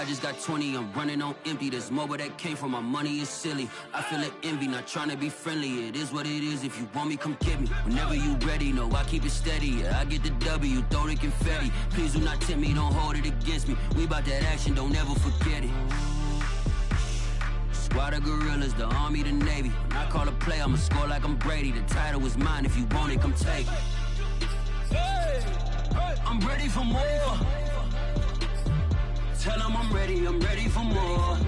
I just got 20, I'm running on empty. This mobile that came from my money is silly. I feel it envy, not trying to be friendly. It is what it is, if you want me, come get me. Whenever you ready, no, I keep it steady. Yeah, I get the W, throw the confetti. Please do not tempt me, don't hold it against me. We bout that action, don't ever forget it. Squad of gorillas, the army, the navy. When I call a play, I'ma score like I'm Brady. The title is mine, if you want it, come take it. I'm ready for more. Tell them I'm ready for more.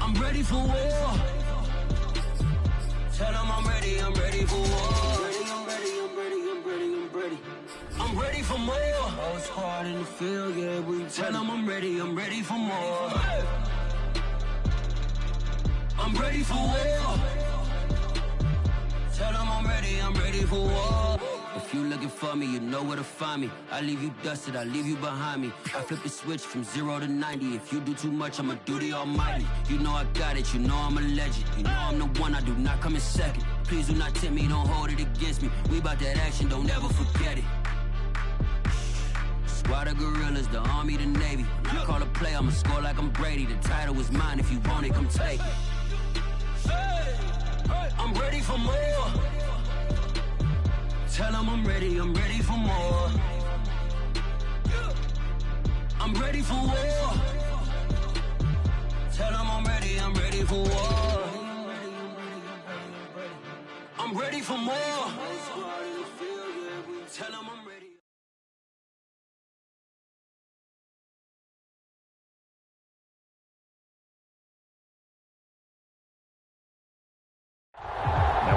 I'm ready for war. Tell them I'm ready for war. I'm ready for more. Whole squad in the field, yeah, we tell them I'm ready for more. I'm ready for war. Tell them I'm ready for war. If you looking for me, you know where to find me. I leave you dusted, I leave you behind me. I flip the switch from 0 to 90. If you do too much, I'ma do the almighty. You know I got it, you know I'm a legend. You know I'm the one, I do not come in second. Please do not tempt me, don't hold it against me. We bout that action, don't ever forget it. Squad of gorillas, the army, the navy. When I call a play, I'ma score like I'm Brady. The title is mine, if you want it, come take it. I'm ready for more. Tell them I'm ready for more. I'm ready for war. Tell them I'm ready for war. I'm ready for more. Tell them I'm ready.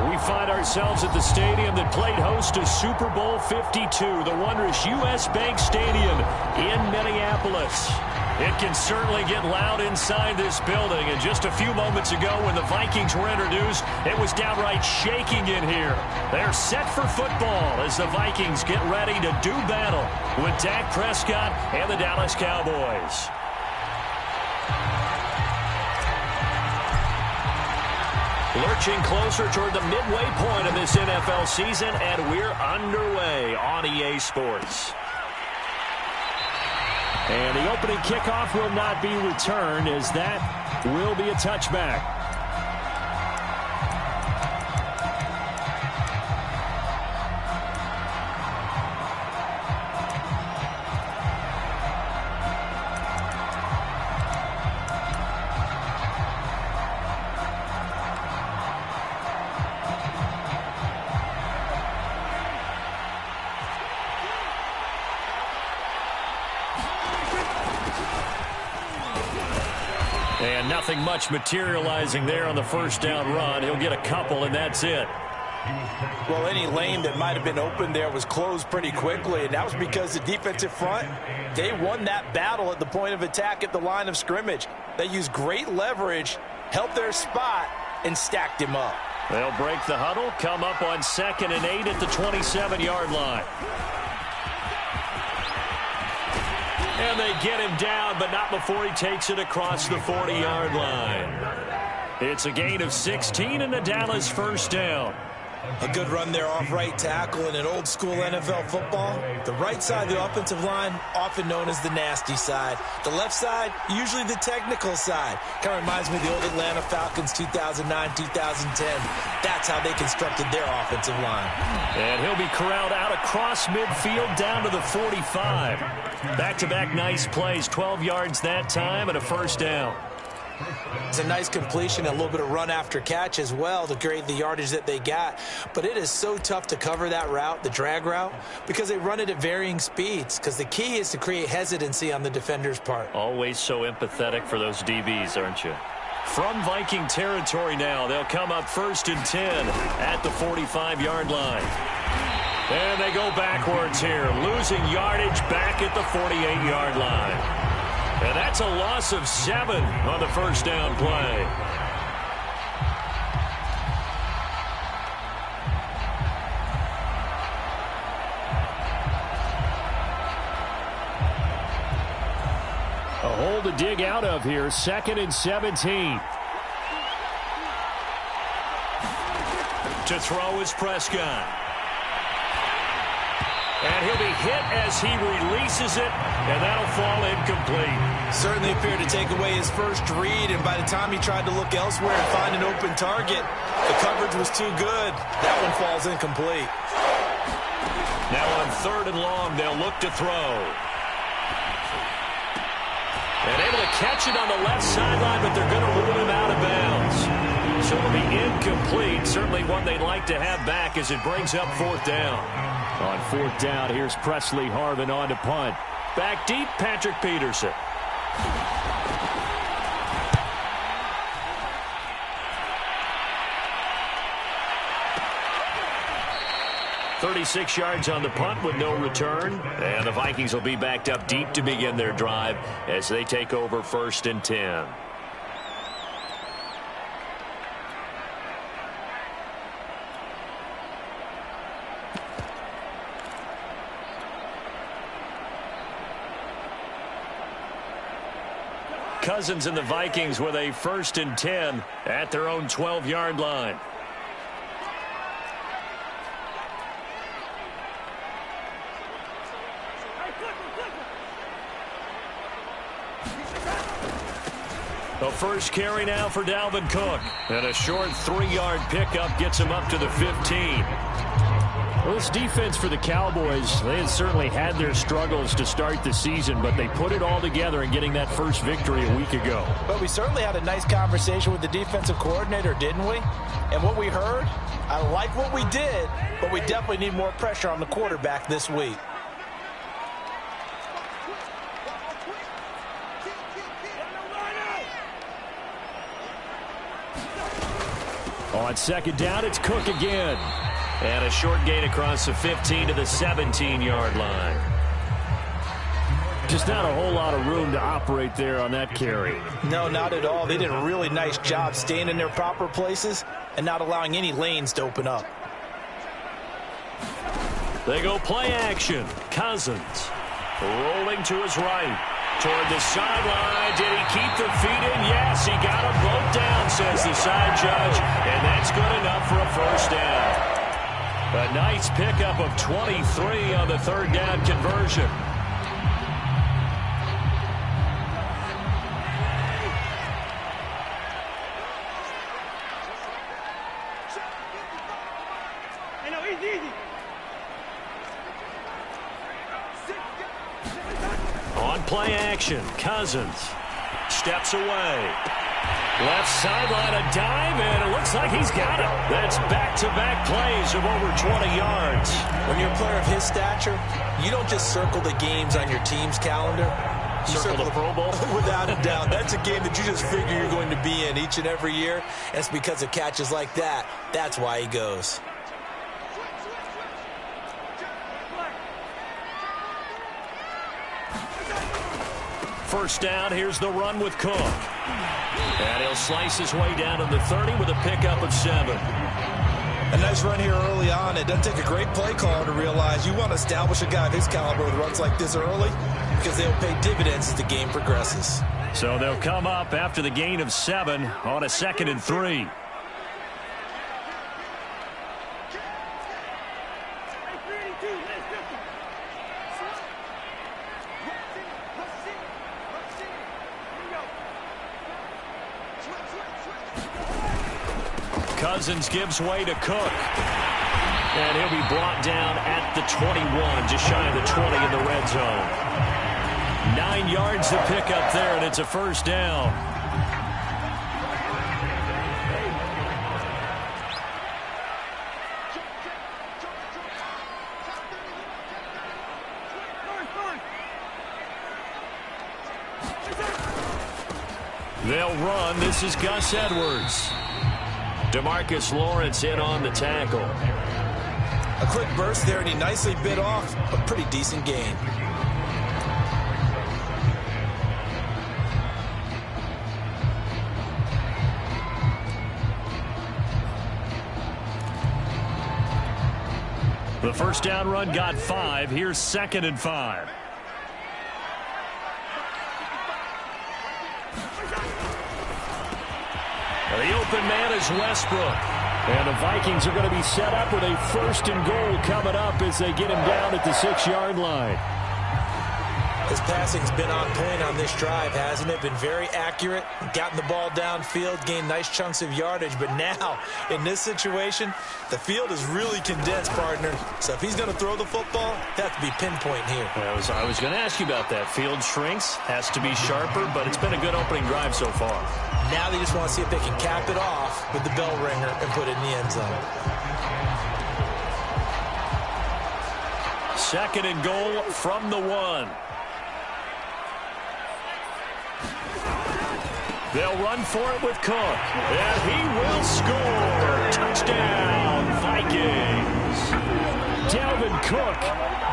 We find ourselves at the stadium that played host to Super Bowl 52, the wondrous U.S. Bank Stadium in Minneapolis. It can certainly get loud inside this building, and just a few moments ago when the Vikings were introduced, it was downright shaking in here. They're set for football as the Vikings get ready to do battle with Dak Prescott and the Dallas Cowboys. Lurching closer toward the midway point of this NFL season, and we're underway on EA Sports. And the opening kickoff will not be returned, as that will be a touchback. And nothing much materializing there on the first down run. He'll get a couple, and that's it. Well, any lane that might have been open there was closed pretty quickly, and that was because the defensive front, they won that battle at the point of attack at the line of scrimmage. They used great leverage, held their spot, and stacked him up. They'll break the huddle, come up on 2nd and 8 at the 27-yard line. And they get him down, but not before he takes it across the 40-yard line. It's a gain of 16 and a Dallas first down. A good run there off right tackle in an old-school NFL football. The right side of the offensive line, often known as the nasty side. The left side, usually the technical side. Kind of reminds me of the old Atlanta Falcons 2009-2010. That's how they constructed their offensive line. And he'll be corralled out across midfield down to the 45. Back-to-back nice plays, 12 yards that time and a first down. It's a nice completion, a little bit of run after catch as well to create the yardage that they got. But it is so tough to cover that route, the drag route, because they run it at varying speeds. Because the key is to create hesitancy on the defender's part. Always so empathetic for those DBs, aren't you? From Viking territory now, they'll come up 1st and 10 at the 45-yard line. And they go backwards here, losing yardage back at the 48-yard line. And that's a loss of 7 on the first down play. A hole to dig out of here, 2nd and 17. To throw is Prescott. And he'll be hit as he releases it, and that'll fall incomplete. Certainly appeared to take away his first read, and by the time he tried to look elsewhere and find an open target, the coverage was too good. That one falls incomplete. Now on 3rd and long, they'll look to throw. And able to catch it on the left sideline, but they're going to rule him out of bounds. So it'll be incomplete. Certainly one they'd like to have back as it brings up 4th down. On 4th down, here's Presley Harvin on to punt. Back deep, Patrick Peterson. 36 yards on the punt with no return. And the Vikings will be backed up deep to begin their drive as they take over 1st and 10. Cousins and the Vikings with a 1st and 10 at their own 12-yard line. The first carry now for Dalvin Cook. And a short 3-yard pickup gets him up to the 15. Well, this defense for the Cowboys, they had certainly had their struggles to start the season, but they put it all together in getting that first victory a week ago. But we certainly had a nice conversation with the defensive coordinator, didn't we? And what we heard, I like what we did, but we definitely need more pressure on the quarterback this week. On 2nd down, it's Cook again. And a short gain across the 15 to the 17-yard line. Just not a whole lot of room to operate there on that carry. No, not at all. They did a really nice job staying in their proper places and not allowing any lanes to open up. They go play action. Cousins rolling to his right. Toward the sideline. Did he keep the feet in? Yes, he got him both down, says the side judge. And that's good enough for a 1st down. A nice pickup of 23 on the 3rd down conversion. On play action, Cousins steps away. Left sideline, a dive, and it looks like he's got it. That's back-to-back plays of over 20 yards. When you're a player of his stature, you don't just circle the games on your team's calendar. You circle the Pro Bowl? Without a doubt. That's a game that you just figure you're going to be in each and every year. And it's because of catches like that. That's why he goes. First down, here's the run with Cook. And he'll slice his way down to the 30 with a pickup of 7. A nice run here early on. It doesn't take a great play caller to realize you want to establish a guy of his caliber with runs like this early because they'll pay dividends as the game progresses. So they'll come up after the gain of 7 on a 2nd and 3. Cousins gives way to Cook. And he'll be brought down at the 21, just shy of the 20 in the red zone. 9 yards to pick up there, and it's a 1st down. They'll run. This is Gus Edwards. DeMarcus Lawrence in on the tackle. A quick burst there, and he nicely bit off a pretty decent gain. The 1st down run got 5. Here's 2nd and 5. The open man is Westbrook. And the Vikings are going to be set up with a 1st and goal coming up as they get him down at the 6-yard line. His passing's been on point on this drive, hasn't it? Been very accurate, gotten the ball downfield, gained nice chunks of yardage. But now, in this situation, the field is really condensed, partner. So if he's going to throw the football, that has to be pinpoint here. I was going to ask you about that. Field shrinks, has to be sharper, but it's been a good opening drive so far. Now they just want to see if they can cap it off with the bell ringer and put it in the end zone. 2nd and goal from the 1. They'll run for it with Cook, and he will score. Touchdown, Vikings. Dalvin Cook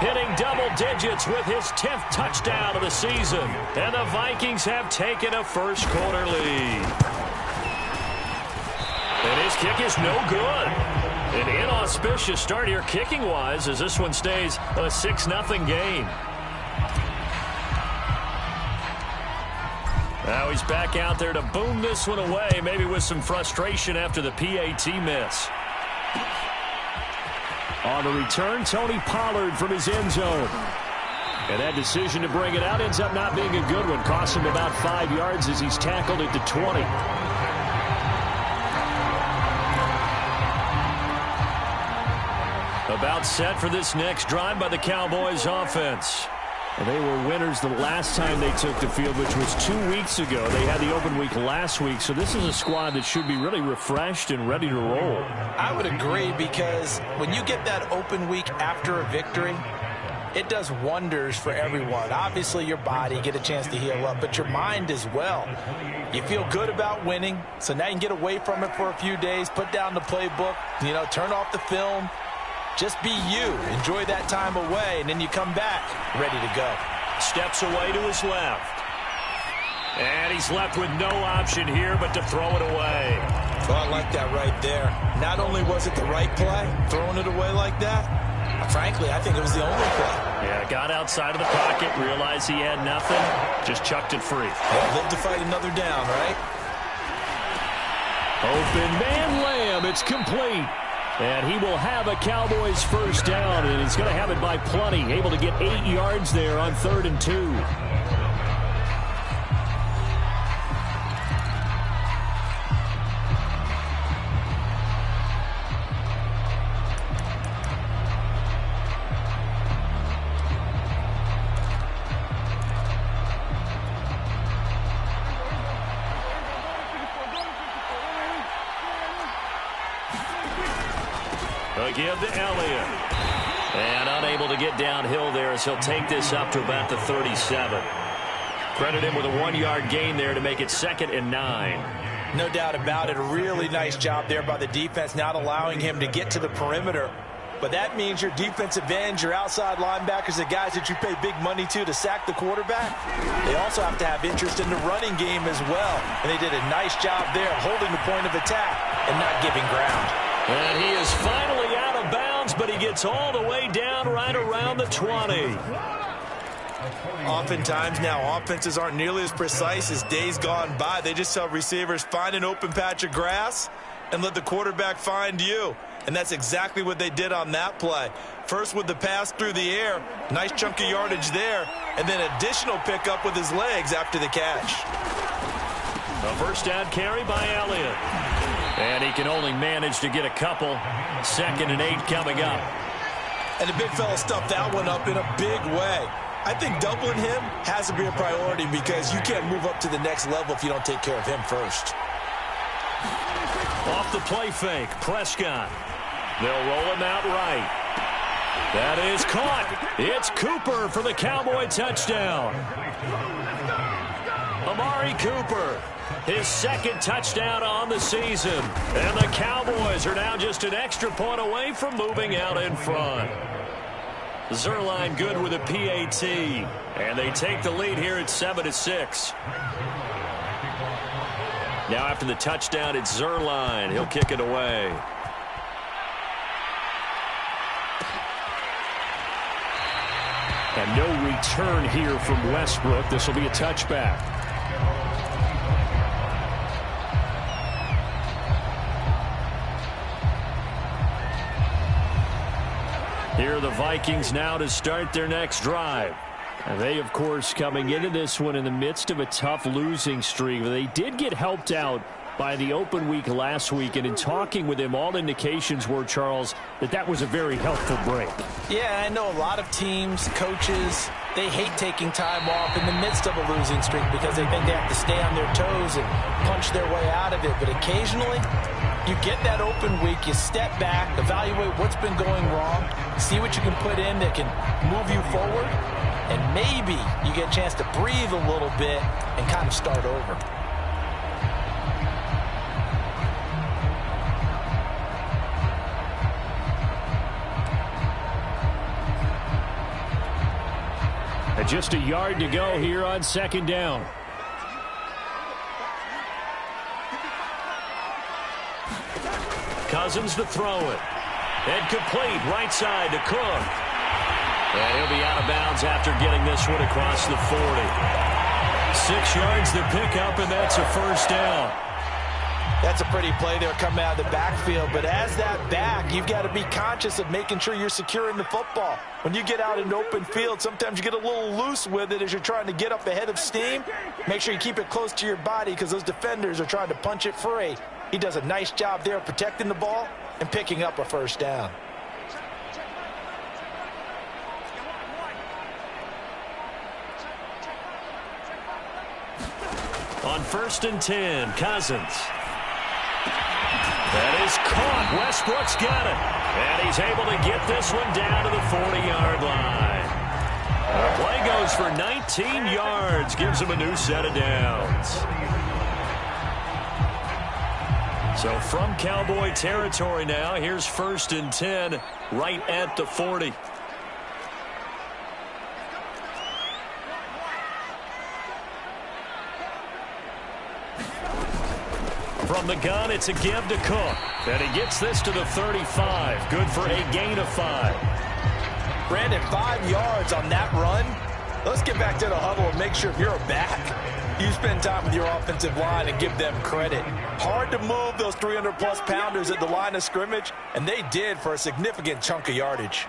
hitting double digits with his 10th touchdown of the season. And the Vikings have taken a first-quarter lead. And his kick is no good. An inauspicious start here kicking-wise as this one stays a 6-0 game. Now he's back out there to boom this one away, maybe with some frustration after the PAT miss. On the return, Tony Pollard from his end zone. And that decision to bring it out ends up not being a good one. Costs him about 5 yards as he's tackled at the 20. About set for this next drive by the Cowboys offense. They were winners the last time they took the field, which was 2 weeks ago. They had the open week last week, so this is a squad that should be really refreshed and ready to roll. I would agree, because when you get that open week after a victory, it does wonders for everyone. Obviously, your body, get a chance to heal up, but your mind as well. You feel good about winning, so now you can get away from it for a few days, put down the playbook, turn off the film. Just be you. Enjoy that time away, and then you come back ready to go. Steps away to his left. And he's left with no option here but to throw it away. Well, I like that right there. Not only was it the right play, throwing it away like that, frankly, I think it was the only play. Yeah, got outside of the pocket, realized he had nothing, just chucked it free. Well, live to fight another down, right? Open man Lamb, it's complete. And he will have a Cowboys first down, and he's going to have it by plenty. Able to get 8 yards there on 3rd and 2. Give to Elliott. And unable to get downhill there as he'll take this up to about the 37. Credit him with a 1-yard gain there to make it 2nd and 9. No doubt about it. A really nice job there by the defense, not allowing him to get to the perimeter. But that means your defensive ends, your outside linebackers, the guys that you pay big money to sack the quarterback, they also have to have interest in the running game as well. And they did a nice job there holding the point of attack and not giving ground. And he is finally out of bounds, but he gets all the way down right around the 20. Oftentimes now, offenses aren't nearly as precise as days gone by. They just tell receivers, find an open patch of grass and let the quarterback find you. And that's exactly what they did on that play. First with the pass through the air, nice chunk of yardage there, and then additional pickup with his legs after the catch. A first down carry by Elliott. And he can only manage to get a couple. 2nd and 8 coming up. And the big fella stuffed that one up in a big way. I think doubling him has to be a priority because you can't move up to the next level if you don't take care of him first. Off the play fake, Prescott. They'll roll him out right. That is caught. It's Cooper for the Cowboy touchdown. Amari Cooper, his 2nd touchdown on the season. And the Cowboys are now just an extra point away from moving out in front. Zerline good with a PAT. And they take the lead here at 7-6. Now after the touchdown, it's Zerline. He'll kick it away. And no return here from Westbrook. This will be a touchback. Here are the Vikings now to start their next drive. And they, of course, coming into this one in the midst of a tough losing streak. They did get helped out by the open week last week, and in talking with him, all indications were, Charles, that was a very helpful break. Yeah, I know a lot of teams, coaches, they hate taking time off in the midst of a losing streak because they think they have to stay on their toes and punch their way out of it. But occasionally, you get that open week, you step back, evaluate what's been going wrong, see what you can put in that can move you forward, and maybe you get a chance to breathe a little bit and kind of start over. And just a yard to go here on second down. Cousins to throw it. And complete right side to Cook. And he'll be out of bounds after getting this one across the 40. 6 yards to pick up, and that's a first down. That's a pretty play there coming out of the backfield. But as that back, you've got to be conscious of making sure you're securing the football. When you get out in open field, sometimes you get a little loose with it as you're trying to get up ahead of steam. Make sure you keep it close to your body because those defenders are trying to punch it free. He does a nice job there protecting the ball and picking up a first down. On 1st and 10, Cousins. That is caught. Westbrook's got it. And he's able to get this one down to the 40-yard line. The play goes for 19 yards. Gives him a new set of downs. So from Cowboy territory now, here's 1st and 10 right at the 40. From the gun, it's a give to Cook. And he gets this to the 35. Good for a gain of 5. Brandon, 5 yards on that run. Let's get back to the huddle and make sure if you're back, you spend time with your offensive line and give them credit. Hard to move those 300-plus pounders at the line of scrimmage, and they did for a significant chunk of yardage.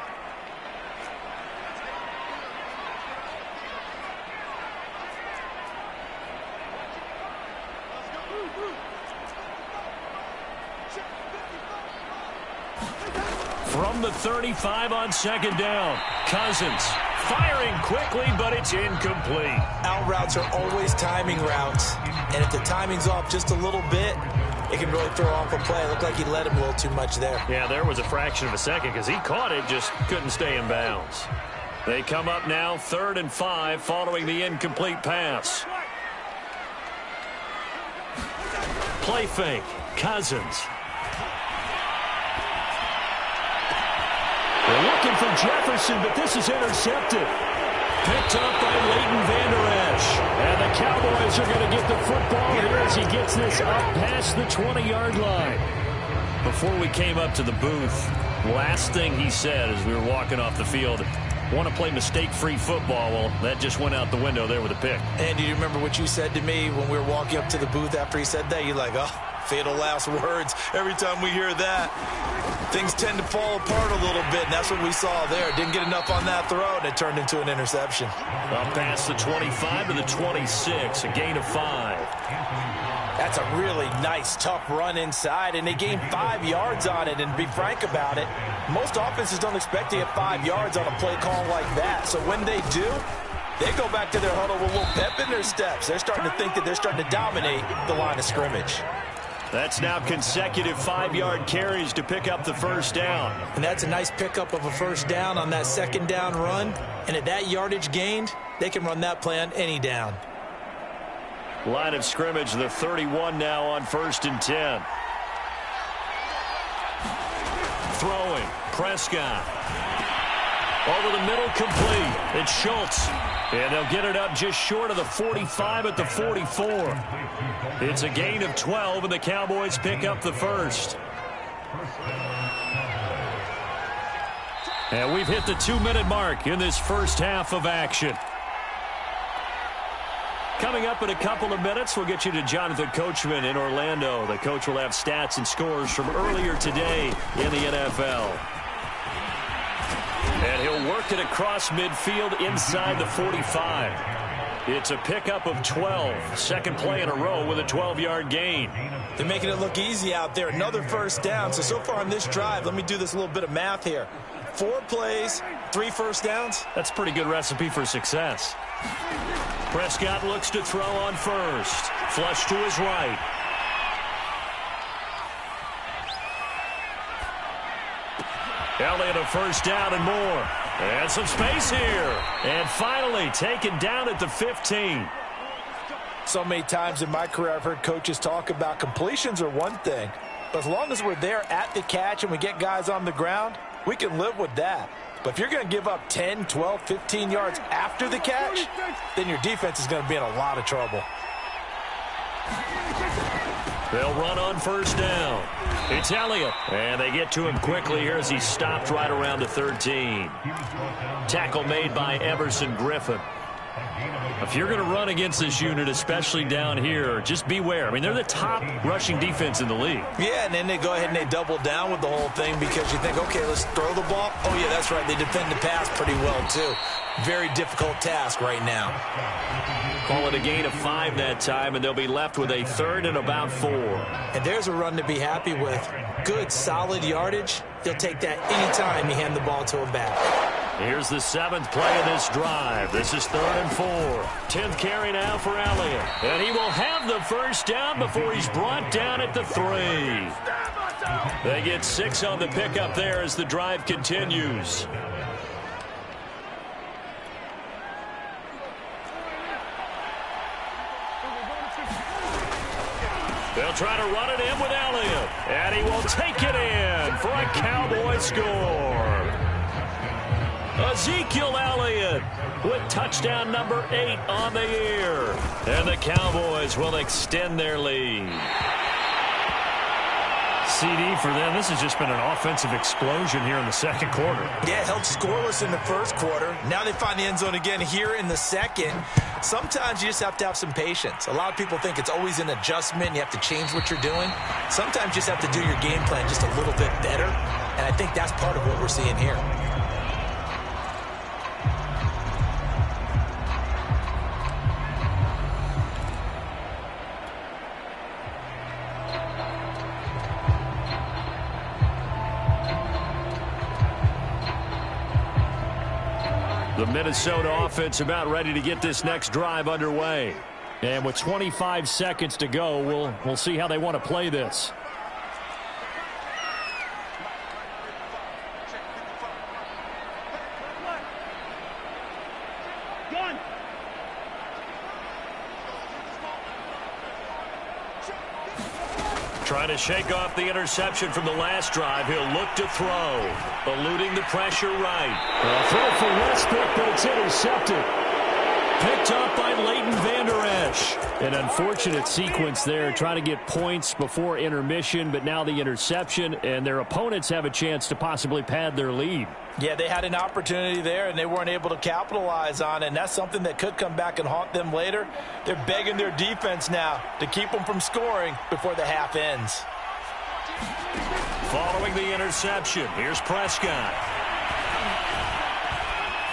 From the 35 on second down, Cousins firing quickly, but it's incomplete. Out routes are always timing routes, and if the timing's off just a little bit, it can really throw off a play. It looked like he let him a little too much there. Yeah, there was a fraction of a second because he caught it, just couldn't stay in bounds. They come up now 3rd and 5 following the incomplete pass. Play fake, Cousins. They're looking for Jefferson, but this is intercepted. Picked up by Leighton Vander Esch. And the Cowboys are going to get the football here as he gets this up past the 20-yard line. Before we came up to the booth, last thing he said as we were walking off the field, want to play mistake-free football. Well, that just went out the window there with a pick. And do you remember what you said to me when we were walking up to the booth after he said that? You're like, oh, fatal last words. Every time we hear that, things tend to fall apart a little bit, and that's what we saw there. Didn't get enough on that throw, and it turned into an interception. Up past the 25 to the 26, a gain of 5. That's a really nice, tough run inside, and they gained 5 yards on it. And to be frank about it, most offenses don't expect to get 5 yards on a play call like that. So when they do, they go back to their huddle with a little pep in their steps. They're starting to think that they're starting to dominate the line of scrimmage. That's now consecutive 5-yard carries to pick up the first down. And that's a nice pickup of a first down on that second down run. And at that yardage gained, they can run that play on any down. Line of scrimmage, the 31 now on 1st and 10. Throwing, Prescott. Over the middle, complete. It's Schultz. And they'll get it up just short of the 45 at the 44. It's a gain of 12, and the Cowboys pick up the first. And we've hit the 2-minute mark in this first half of action. Coming up in a couple of minutes, we'll get you to Jonathan Coachman in Orlando. The coach will have stats and scores from earlier today in the NFL. And he'll work it across midfield inside the 45. It's a pickup of 12. Second play in a row with a 12-yard gain. They're making it look easy out there. Another first down. So far on this drive, let me do this little bit of math here. 4 plays, 3 first downs. That's a pretty good recipe for success. Prescott looks to throw on first. Flush to his right. Elliott a first down and more. And some space here. And finally taken down at the 15. So many times in my career I've heard coaches talk about completions are one thing. But as long as we're there at the catch and we get guys on the ground, we can live with that. But if you're going to give up 10, 12, 15 yards after the catch, then your defense is going to be in a lot of trouble. They'll run on first down. It's Elliott. And they get to him quickly here as he stopped right around the 13. Tackle made by Everson Griffin. If you're going to run against this unit, especially down here, just beware. I mean, they're the top rushing defense in the league. Yeah, and then they go ahead and they double down with the whole thing because you think, okay, let's throw the ball. Oh, yeah, that's right. They defend the pass pretty well, too. Very difficult task right now. Call it a gain of 5 that time, and they'll be left with a 3rd and about 4. And there's a run to be happy with. Good, solid yardage. They'll take that anytime you hand the ball to a back. Here's the 7th play of this drive. This is 3rd and 4. 10th carry now for Elliott. And he will have the first down before he's brought down at the 3. They get 6 on the pickup there as the drive continues. They'll try to run it in with Elliott. And he will take it in for a Cowboy score. Ezekiel Elliott with touchdown number 8 on the year. And the Cowboys will extend their lead. CD for them. This has just been an offensive explosion here in the second quarter. Yeah, held scoreless in the first quarter. Now they find the end zone again here in the second. Sometimes you just have to have some patience. A lot of people think it's always an adjustment. You have to change what you're doing. Sometimes you just have to do your game plan just a little bit better. And I think that's part of what we're seeing here. The Minnesota offense about ready to get this next drive underway. And with 25 seconds to go, we'll see how they want to play this. Trying to shake off the interception from the last drive. He'll look to throw. Eluding the pressure right. A throw for Westbrook, but it's intercepted. Picked up by Leighton Vander Esch. An unfortunate sequence there, trying to get points before intermission, but now the interception, and their opponents have a chance to possibly pad their lead. Yeah, they had an opportunity there, and they weren't able to capitalize on it, and that's something that could come back and haunt them later. They're begging their defense now to keep them from scoring before the half ends. Following the interception, here's Prescott.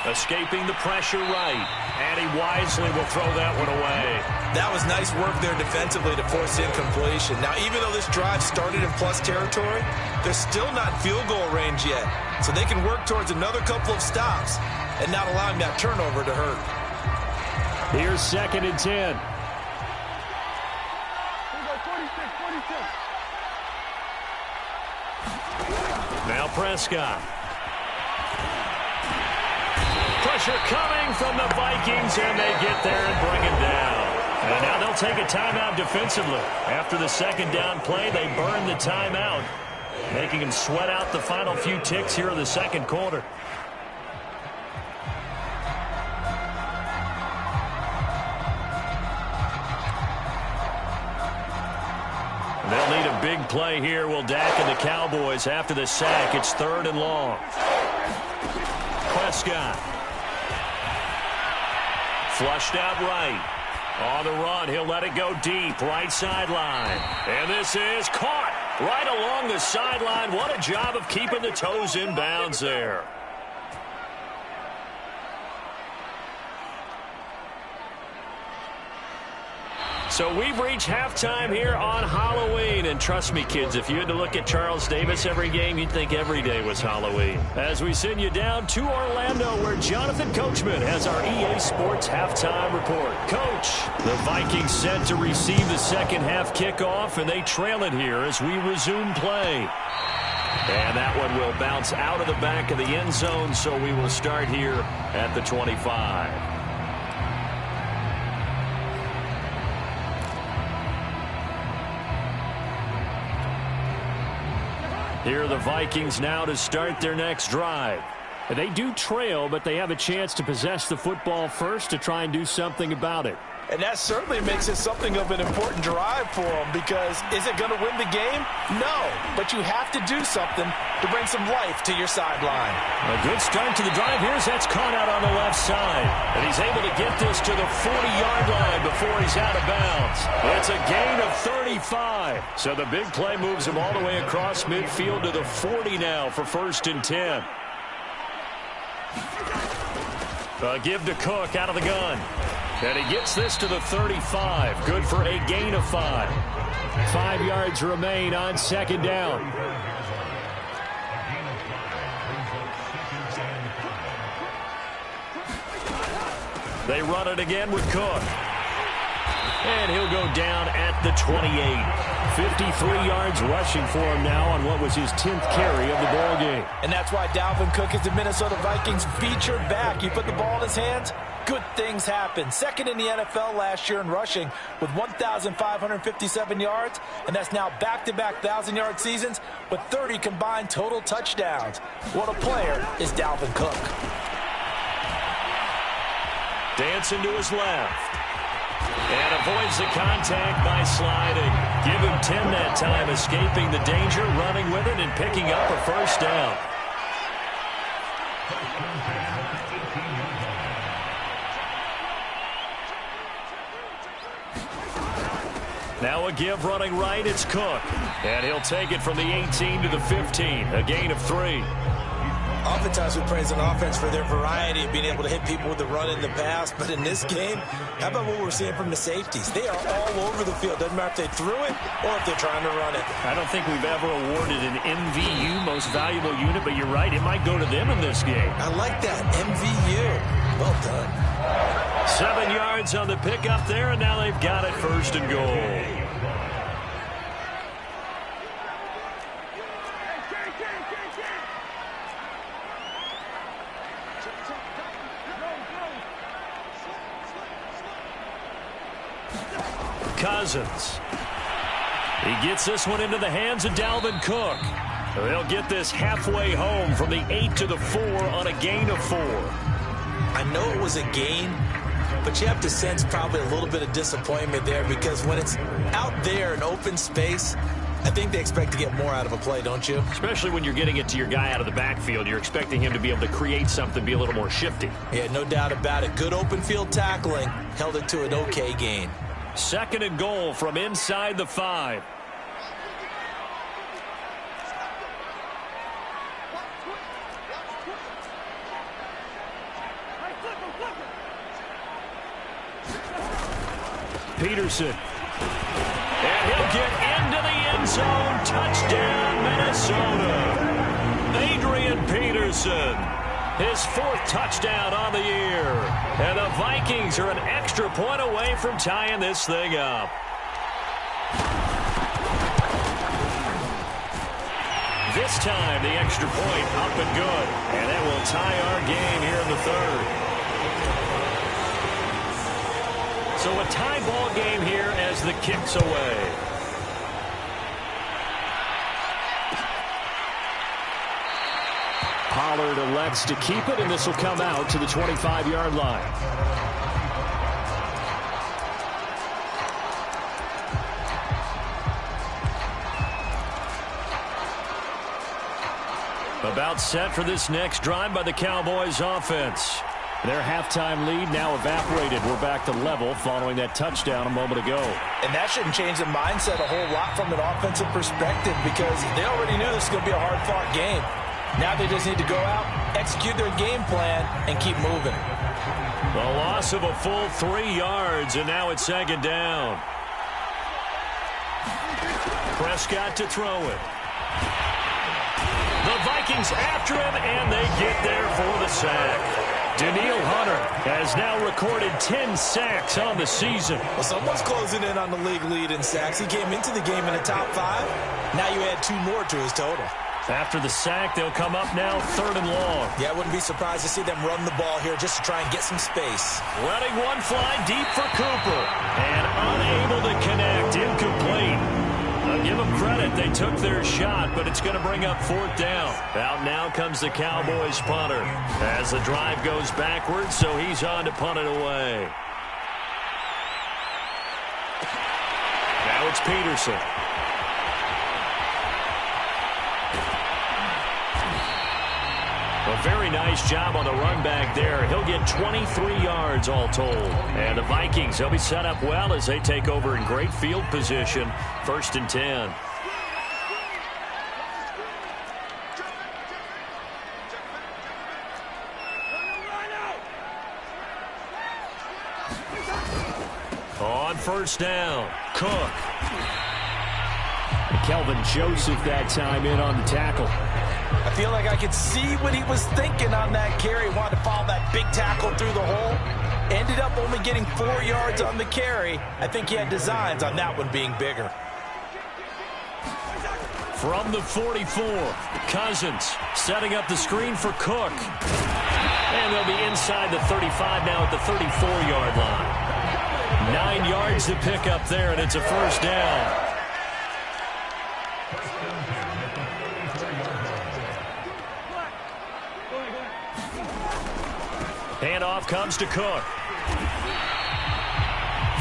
Escaping the pressure right, and he wisely will throw that one away. That was nice work there defensively to force incompletion. Now, even though this drive started in plus territory, they're still not field goal range yet. So they can work towards another couple of stops and not allowing that turnover to hurt. Here's 2nd and 10. Now Prescott. Pressure coming from the Vikings, and they get there and bring it down. And now they'll take a timeout defensively. After the second down play, they burn the timeout, making them sweat out the final few ticks here in the second quarter. They'll need a big play here. Will Dak and the Cowboys after the sack. It's 3rd and long. Prescott. Flushed out right. On the run, he'll let it go deep. Right sideline. And this is caught right along the sideline. What a job of keeping the toes in bounds there. So we've reached halftime here on Halloween. And trust me, kids, if you had to look at Charles Davis every game, you'd think every day was Halloween. As we send you down to Orlando, where Jonathan Coachman has our EA Sports halftime report. Coach, the Vikings set to receive the second half kickoff, and they trail it here as we resume play. And that one will bounce out of the back of the end zone, so we will start here at the 25. Here are the Vikings now to start their next drive. They do trail, but they have a chance to possess the football first to try and do something about it. And that certainly makes it something of an important drive for them, because is it going to win the game? No, but you have to do something to bring some life to your sideline. A good start to the drive here as that's caught out on the left side. And he's able to get this to the 40-yard line before he's out of bounds. It's a gain of 35. So the big play moves him all the way across midfield to the 40 now for 1st and 10. Give to Cook out of the gun. And he gets this to the 35. Good for a gain of 5. 5 yards remain on 2nd down. They run it again with Cook. And he'll go down at the 28. 53 yards rushing for him now on what was his 10th carry of the ball game. And that's why Dalvin Cook is the Minnesota Vikings featured back. You put the ball in his hands, good things happen. Second in the NFL last year in rushing with 1,557 yards, and that's now back-to-back 1,000-yard seasons with 30 combined total touchdowns. What a player is Dalvin Cook. Dancing to his left. And avoids the contact by sliding. Give him 10 that time, escaping the danger, running with it, and picking up a 1st down. Now a give running right, it's Cook. And he'll take it from the 18 to the 15, a gain of 3. Oftentimes we praise an offense for their variety of being able to hit people with the run in the pass, but in this game, how about what we're seeing from the safeties? They are all over the field. Doesn't matter if they threw it or if they're trying to run it. I don't think we've ever awarded an MVU, most valuable unit, but you're right, it might go to them in this game. I like that, MVU. Well done. 7 yards on the pickup there, and now they've got it 1st and goal. Cousins. He gets this one into the hands of Dalvin Cook. They'll get this halfway home from the 8 to the 4 on a gain of 4. I know it was a gain, but you have to sense probably a little bit of disappointment there, because when it's out there in open space, I think they expect to get more out of a play, don't you? Especially when you're getting it to your guy out of the backfield. You're expecting him to be able to create something, be a little more shifty. Yeah, no doubt about it. Good open field tackling. Held it to an okay gain. 2nd and goal from inside the 5. Peterson. And he'll get into the end zone. Touchdown, Minnesota. Adrian Peterson. His 4th touchdown on the year. And the Vikings are an extra point away from tying this thing up. This time, the extra point up and good. And it will tie our game here in the 3rd. So a tie ball game here as the kick's away. Pollard elects to keep it, and this will come out to the 25-yard line. About set for this next drive by the Cowboys offense. Their halftime lead now evaporated. We're back to level following that touchdown a moment ago. And that shouldn't change the mindset a whole lot from an offensive perspective, because they already knew this was going to be a hard-fought game. Now they just need to go out, execute their game plan, and keep moving. The loss of a full 3 yards, and now it's 2nd down. Prescott to throw it. The Vikings after him, and they get there for the sack. Danielle Hunter has now recorded 10 sacks on the season. Well, someone's closing in on the league lead in sacks. He came into the game in the top 5. Now you add 2 more to his total. After the sack, they'll come up now 3rd and long. Yeah, I wouldn't be surprised to see them run the ball here just to try and get some space. Letting one fly deep for Cooper. And unable to connect. Incomplete. I'll give them credit. They took their shot, but it's going to bring up 4th down. Out now comes the Cowboys punter as the drive goes backwards, so he's on to punt it away. Now it's Peterson. A very nice job on the run back there. He'll get 23 yards all told. And the Vikings, they'll be set up well as they take over in great field position. 1st and 10. On 1st down, Cook. Kelvin Joseph that time in on the tackle. I feel like I could see what he was thinking on that carry. Wanted to follow that big tackle through the hole. Ended up only getting 4 yards on the carry. I think he had designs on that one being bigger. From the 44, Cousins setting up the screen for Cook. And they'll be inside the 35 now at the 34-yard line. 9 yards to pick up there, and it's a 1st down. Handoff comes to Cook.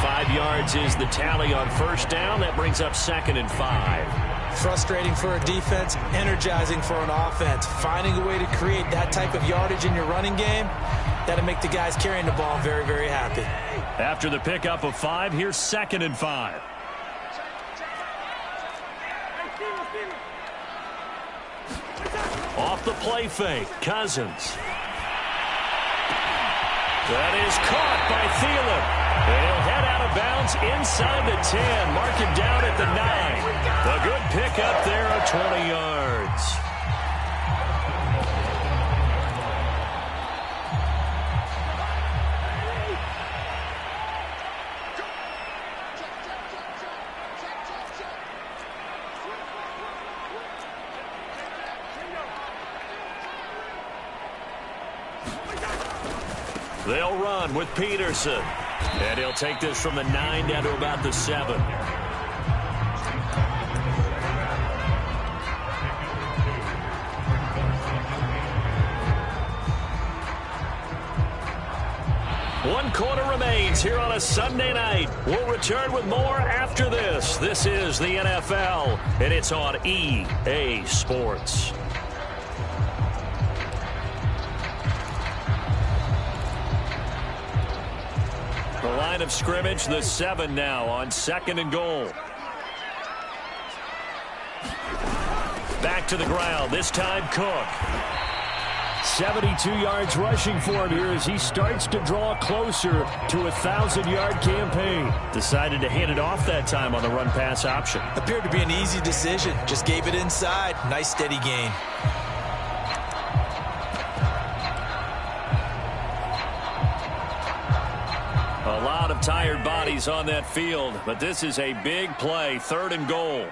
5 yards is the tally on 1st down. That brings up 2nd and 5. Frustrating for a defense, energizing for an offense. Finding a way to create that type of yardage in your running game, that'll make the guys carrying the ball very, very happy. After the pickup of 5, here's 2nd and 5. Off the play fake, Cousins. That is caught by Thielen. And he'll head out of bounds inside the 10. Mark him down at the 9. A good pickup there of 20 yards. They'll run with Peterson. And he'll take this from the 9 down to about the 7. One quarter remains here on a Sunday night. We'll return with more after this. This is the NFL, and it's on EA Sports. The line of scrimmage, the 7 now on 2nd and goal. Back to the ground, this time Cook. 72 yards rushing for him here as he starts to draw closer to a 1,000-yard campaign. Decided to hand it off that time on the run-pass option. Appeared to be an easy decision. Just gave it inside. Nice steady gain. A lot of tired bodies on that field, but this is a big play, 3rd and goal.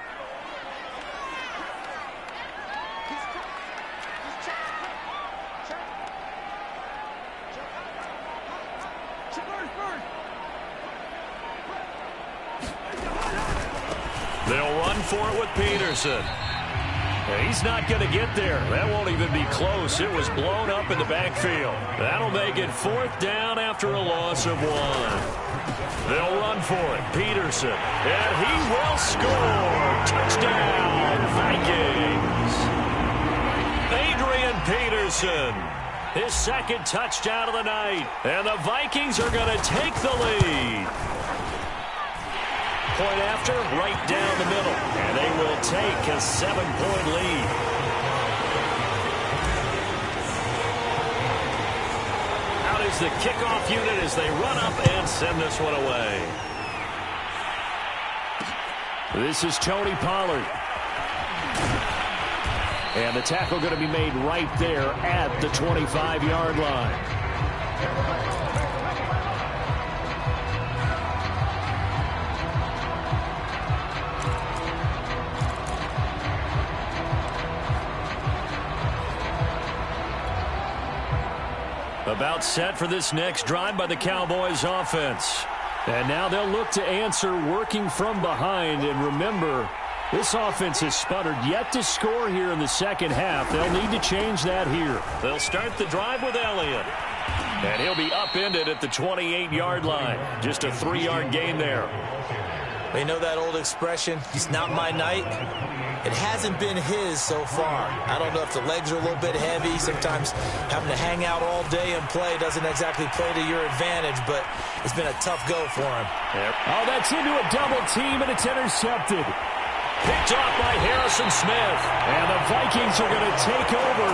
They'll run for it with Peterson. He's not going to get there. That won't even be close. It was blown up in the backfield. That'll make it 4th down after a loss of 1. They'll run for it. Peterson. And he will score. Touchdown, Vikings. Adrian Peterson. His 2nd touchdown of the night. And the Vikings are going to take the lead. Point after, right down the middle. And they will take a 7-point lead. Out is the kickoff unit as they run up and send this one away. This is Tony Pollard. And the tackle going to be made right there at the 25-yard line. About set for this next drive by the Cowboys offense. And now they'll look to answer working from behind. And remember, this offense has sputtered yet to score here in the second half. They'll need to change that here. They'll start the drive with Elliott. And he'll be upended at the 28-yard line. Just a 3-yard gain there. You know that old expression, it's not my night? It hasn't been his so far. I don't know if the legs are a little bit heavy. Sometimes having to hang out all day and play doesn't exactly play to your advantage, but it's been a tough go for him. Yep. Oh, that's into a double team, and it's intercepted. Picked off by Harrison Smith. And the Vikings are going to take over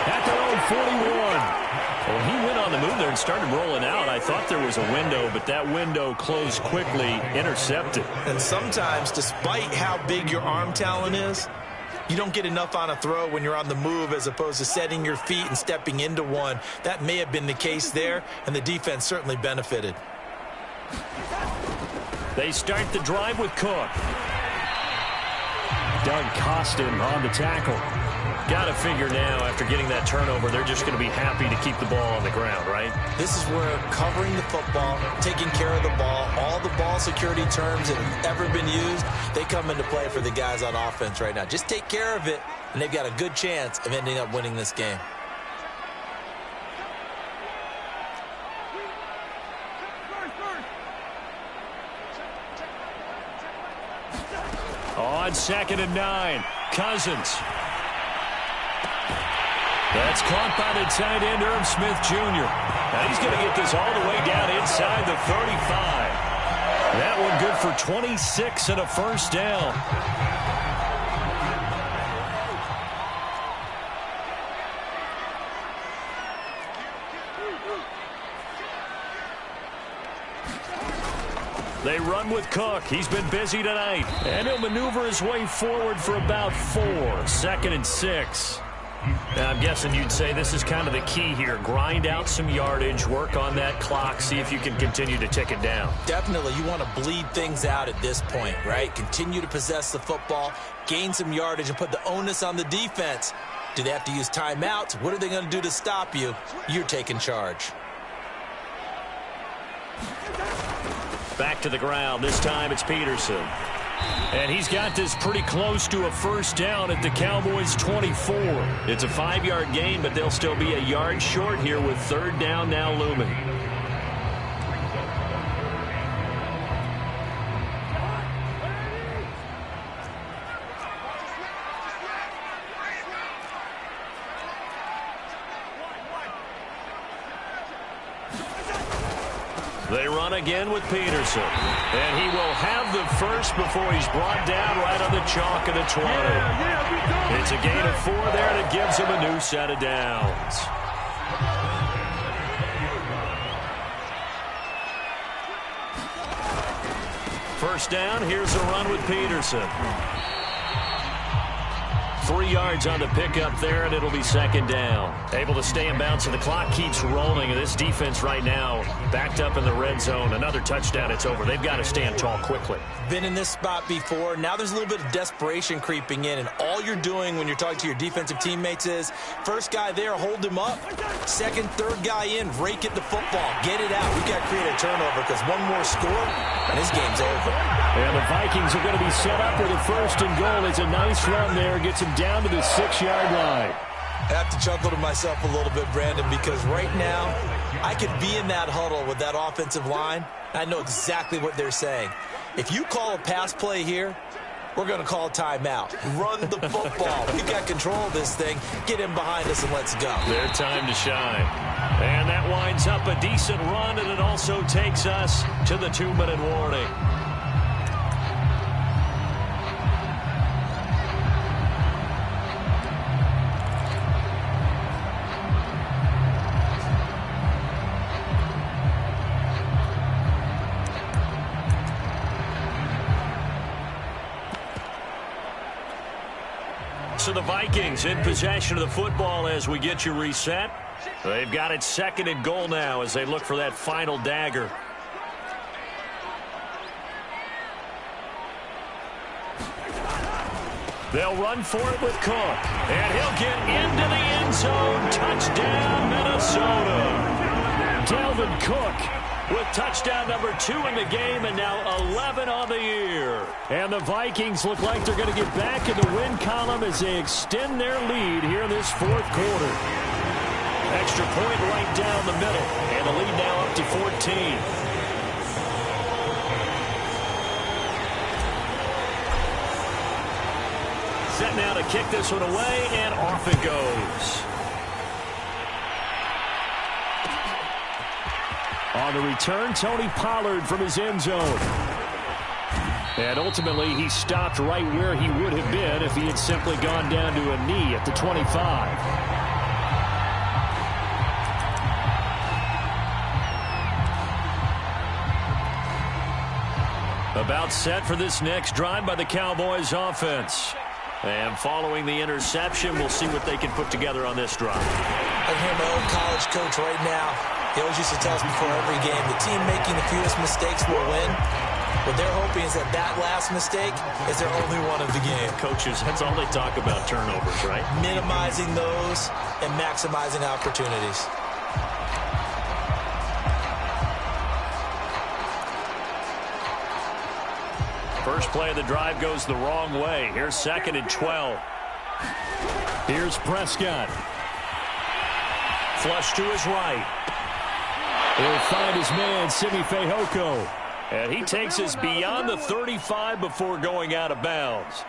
at their own 41. Well, he went on the move there and started rolling out. I thought there was a window, but that window closed quickly, intercepted. And sometimes, despite how big your arm talent is, you don't get enough on a throw when you're on the move as opposed to setting your feet and stepping into one. That may have been the case there, and the defense certainly benefited. They start the drive with Cook. Doug Costin on the tackle. Got to figure now, after getting that turnover, they're just going to be happy to keep the ball on the ground, right? This is where covering the football, taking care of the ball, all the ball security terms that have ever been used, they come into play for the guys on offense right now. Just take care of it, and they've got a good chance of ending up winning this game. On 2nd and 9, Cousins. That's caught by the tight end, Irv Smith Jr. Now he's going to get this all the way down inside the 35. That one good for 26 and a first down. They run with Cook. He's been busy tonight. And he'll maneuver his way forward for about 4. 2nd and 6. Now, I'm guessing you'd say this is kind of the key here. Grind out some yardage, work on that clock, see if you can continue to tick it down. Definitely. You want to bleed things out at this point, right? Continue to possess the football, gain some yardage, and put the onus on the defense. Do they have to use timeouts? What are they going to do to stop you? You're taking charge. Back to the ground. This time it's Peterson. And he's got this pretty close to a first down at the Cowboys' 24. It's a 5-yard gain, but they'll still be a yard short here with 3rd down now looming. They run again with Peterson. And he will have the first before he's brought down right on the chalk of the 20. It's a gain of 4 there, and it gives him a new set of downs. First down, here's a run with Peterson. 3 yards on the pickup there, and it'll be 2nd down. Able to stay in bounds, and the clock keeps rolling. And this defense right now backed up in the red zone. Another touchdown, it's over. They've got to stand tall quickly. Been in this spot before. Now there's a little bit of desperation creeping in, and all you're doing when you're talking to your defensive teammates is first guy there, hold him up. Second, third guy in, rake at the football. Get it out. We've got to create a turnover because one more score, and this game's over. And the Vikings are going to be set up with a 1st and goal. It's a nice run there. Gets him down to the 6-yard line. I have to chuckle to myself a little bit, Brandon, because right now I could be in that huddle with that offensive line. I know exactly what they're saying. If you call a pass play here, we're going to call a timeout. Run the football. We've got control of this thing. Get in behind us and let's go. Their time to shine. And that winds up a decent run, and it also takes us to the 2-minute warning. So the Vikings in possession of the football as we get you reset. They've got it 2nd and goal now as they look for that final dagger. They'll run for it with Cook. And he'll get into the end zone. Touchdown, Minnesota. Dalvin Cook with touchdown number 2 in the game and now 11 on the year. And the Vikings look like they're going to get back in the win column as they extend their lead here in this 4th quarter. Extra point right down the middle. And the lead now up to 14. Set now to kick this one away, and off it goes. On the return, Tony Pollard from his end zone. And ultimately, he stopped right where he would have been if he had simply gone down to a knee at the 25. About set for this next drive by the Cowboys offense. And following the interception, we'll see what they can put together on this drive. I hear my old college coach right now. He always used to tell us before every game, the team making the fewest mistakes will win. What they're hoping is that that last mistake is their only one of the game. Coaches, that's all they talk about, turnovers, right? Minimizing those and maximizing opportunities. First play of the drive goes the wrong way. Here's 2nd and 12. Here's Prescott. Flush to his right. He'll find his man, Simi Fehoko. And he takes us beyond the 35 before going out of bounds.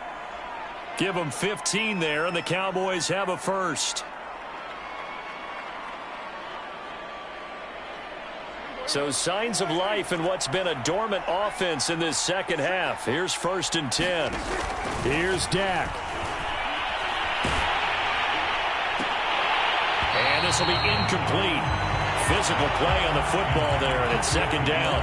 Give him 15 there, and the Cowboys have a first. So signs of life in what's been a dormant offense in this second half. Here's 1st and 10. Here's Dak. And this will be incomplete. Physical play on the football there, and it's 2nd down.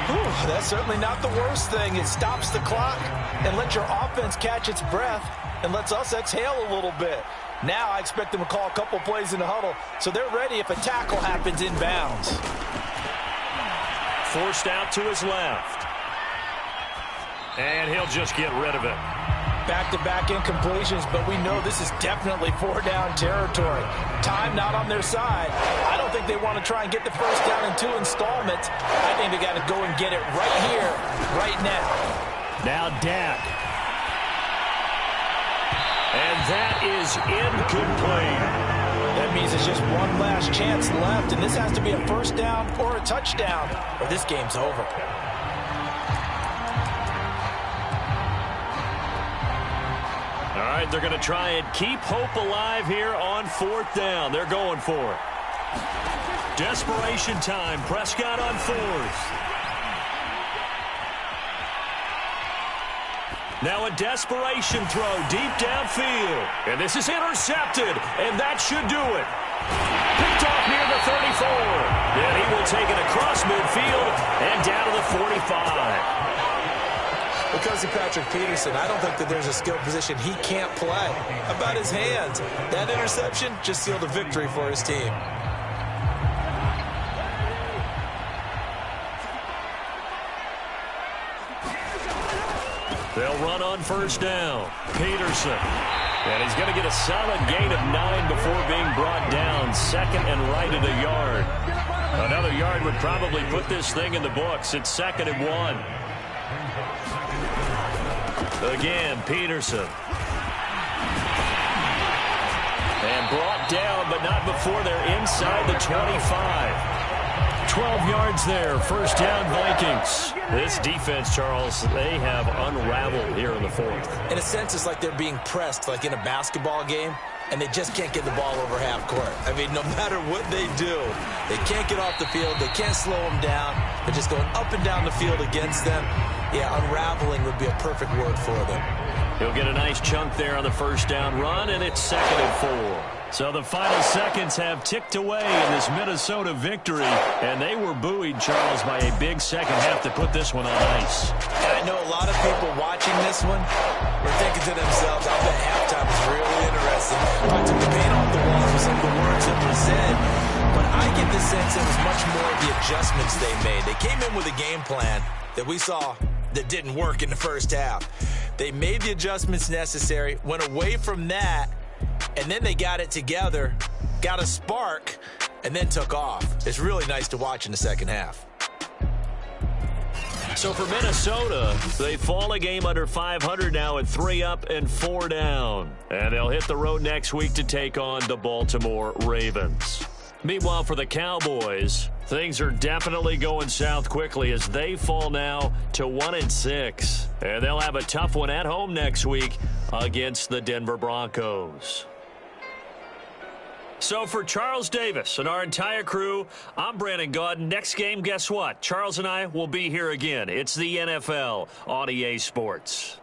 Whew, that's certainly not the worst thing. It stops the clock and lets your offense catch its breath and lets us exhale a little bit. Now I expect them to call a couple plays in the huddle so they're ready if a tackle happens inbounds. Forced out to his left. And he'll just get rid of it. Back-to-back incompletions, but we know this is definitely 4-down territory. Time not on their side. I don't think they want to try and get the first down in 2 installments. I think they got to go and get it right here, right now. Now Dak. And that is incomplete. That means it's just one last chance left, and this has to be a first down or a touchdown, or this game's over. All right, they're going to try and keep hope alive here on 4th down. They're going for it. Desperation time. Prescott on 4th. Now a desperation throw deep downfield. And this is intercepted, and that should do it. Picked off near the 34. And he will take it across midfield and down to the 45. Because of Patrick Peterson, I don't think that there's a skill position he can't play. How about his hands? That interception just sealed a victory for his team. They'll run on 1st down. Peterson. And he's going to get a solid gain of 9 before being brought down. 2nd and right at a yard. Another yard would probably put this thing in the books. It's 2nd and 1. Again, Peterson. And brought down, but not before they're inside the 25. 12 yards there, 1st down Vikings. This defense, Charles, they have unraveled here in the 4th. In a sense, it's like they're being pressed, like in a basketball game, and they just can't get the ball over half court. I mean, no matter what they do, they can't get off the field. They can't slow them down. They're just going up and down the field against them. Yeah, unraveling would be a perfect word for them. He'll get a nice chunk there on the 1st down run, and it's 2nd and 4. So the final seconds have ticked away in this Minnesota victory, and they were buoyed, Charles, by a big second half to put this one on ice. And I know a lot of people watching this one were thinking to themselves, I bet halftime was really interesting. I took the paint off the walls with some of the words that were said, but I get the sense it was much more of the adjustments they made. They came in with a game plan that we saw that didn't work in the first half. They made the adjustments necessary, went away from that, and then they got it together, got a spark, and then took off. It's really nice to watch in the second half. So for Minnesota, they fall a game under 500 now at 3 up and 4 down. And they'll hit the road next week to take on the Baltimore Ravens. Meanwhile, for the Cowboys, things are definitely going south quickly as they fall now to 1-6. And they'll have a tough one at home next week against the Denver Broncos. So for Charles Davis and our entire crew, I'm Brandon Gaudin. Next game, guess what? Charles and I will be here again. It's the NFL on EA Sports.